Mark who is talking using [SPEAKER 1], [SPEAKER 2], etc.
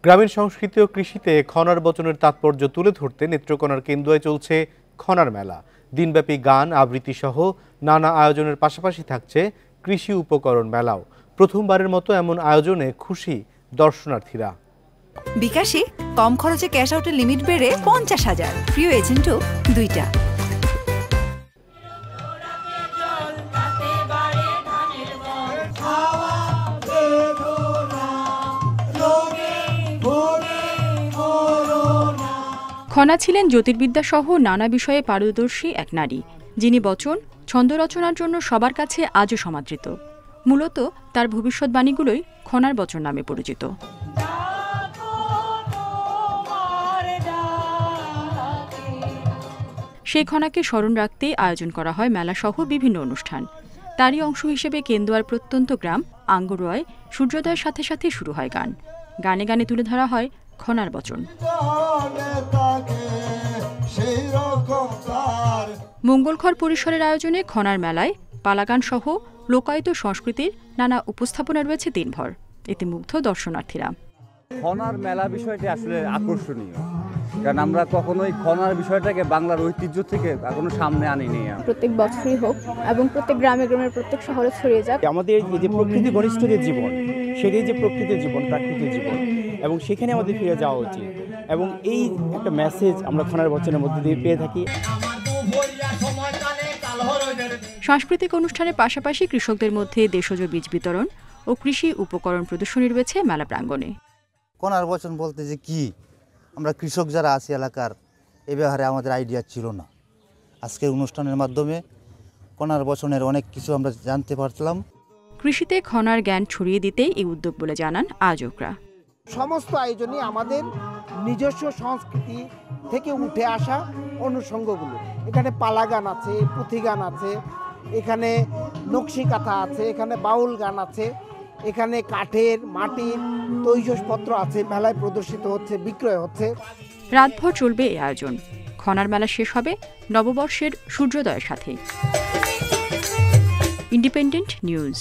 [SPEAKER 1] গ্রামীণ সংস্কৃতি ও কৃষিতে খনার বচনের তাৎপর্য তুলে ধরতে নেত্রকোনার কেন্দুয়ায় চলছে খনার মেলা। দিনব্যাপী গান আবৃত্তি সহ নানা আয়োজনের পাশাপাশি থাকছে কৃষি উপকরণ মেলাও। প্রথমবারের মতো এমন আয়োজনে খুশি দর্শনার্থীরা।
[SPEAKER 2] বিকাশে কম খরচে ক্যাশ আউটের লিমিট বেড়ে 50,000, প্রিয় এজেন্টও 2টা।
[SPEAKER 3] খনা ছিলেন জ্যোতির্বিদ্যা সহ নানা বিষয়ে পারদর্শী এক নারী, যিনি বচন ছন্দ রচনার জন্য সবার কাছে আজও সমাদৃত। মূলত তার ভবিষ্যৎবাণীগুলোই খনার বচন নামে পরিচিত। সেই খনাকে স্মরণ রাখতে আয়োজন করা হয় মেলাসহ বিভিন্ন অনুষ্ঠান। তারই অংশ হিসেবে কেন্দুয়ার প্রত্যন্ত গ্রাম আঙ্গুরোয়ায় সূর্যোদয়ের সাথে সাথে শুরু হয় গান। গানে গানে তুলে ধরা হয় খনার বচন। মঙ্গলঘর পরিসরের আয়োজনে খনার মেলায় পালাগান সহ লোকায়ত সংস্কৃতির নানা উপস্থাপনা রয়েছে দিনভর। এতে মুগ্ধ দর্শনার্থীরা।
[SPEAKER 4] খনার মেলা বিষয়টি আসলে আকর্ষণীয়, কারণ আমরা কখনোই খনার বিষয়টাকে বাংলার ঐতিহ্য থেকে এখনো সামনে আনিনি।
[SPEAKER 5] প্রত্যেক বছরই হোক এবং প্রত্যেক গ্রামে গ্রামের প্রত্যেক শহরে ছড়িয়ে যাক।
[SPEAKER 6] আমাদের এই যে প্রকৃতি ঘনিষ্ঠ যে জীবন, সেটাই যে প্রকৃতির জীবন, প্রাকৃতিক জীবন, এবং সেখানে আমাদের ফিরে যাওয়া উচিত। এবং এই একটা মেসেজ আমরা খনার বচনের মধ্যে দিয়ে পেয়ে থাকি।
[SPEAKER 3] সাংস্কৃতিক অনুষ্ঠানের পাশাপাশি কৃষকদের মধ্যে দেশজ বীজ বিতরণ ও কৃষি উপকরণ প্রদর্শনী রয়েছে মেলা প্রাঙ্গণে।
[SPEAKER 7] খনার বচন বলতে যে কি, আমরা কৃষক যারা আছি এলাকার, এ ব্যাপারে আমাদের আইডিয়া ছিল না। আজকের অনুষ্ঠানের মাধ্যমে খনার বচনের অনেক কিছু আমরা জানতে পারলাম।
[SPEAKER 3] কৃষিতে খনার জ্ঞান ছড়িয়ে দিতেই এই উদ্যোগ বলে জানান আয়োজকরা।
[SPEAKER 8] সমস্ত আয়োজনই আমাদের নিজস্ব সংস্কৃতি থেকে উঠে আসা অনুষঙ্গগুলো। এখানে পালা গান আছে, পুঁথি গান আছে, এখানে নকশি কাঁথা আছে, এখানে বাউল গান আছে, এখানে কাঠের মাটির তৈজসপত্র আছে, মেলায় প্রদর্শিত হচ্ছে, বিক্রয় হচ্ছে।
[SPEAKER 3] রাতভর চলবে এই আয়োজন। খনার মেলা শেষ হবে নববর্ষের সূর্যোদয়ের সাথে। Independent news.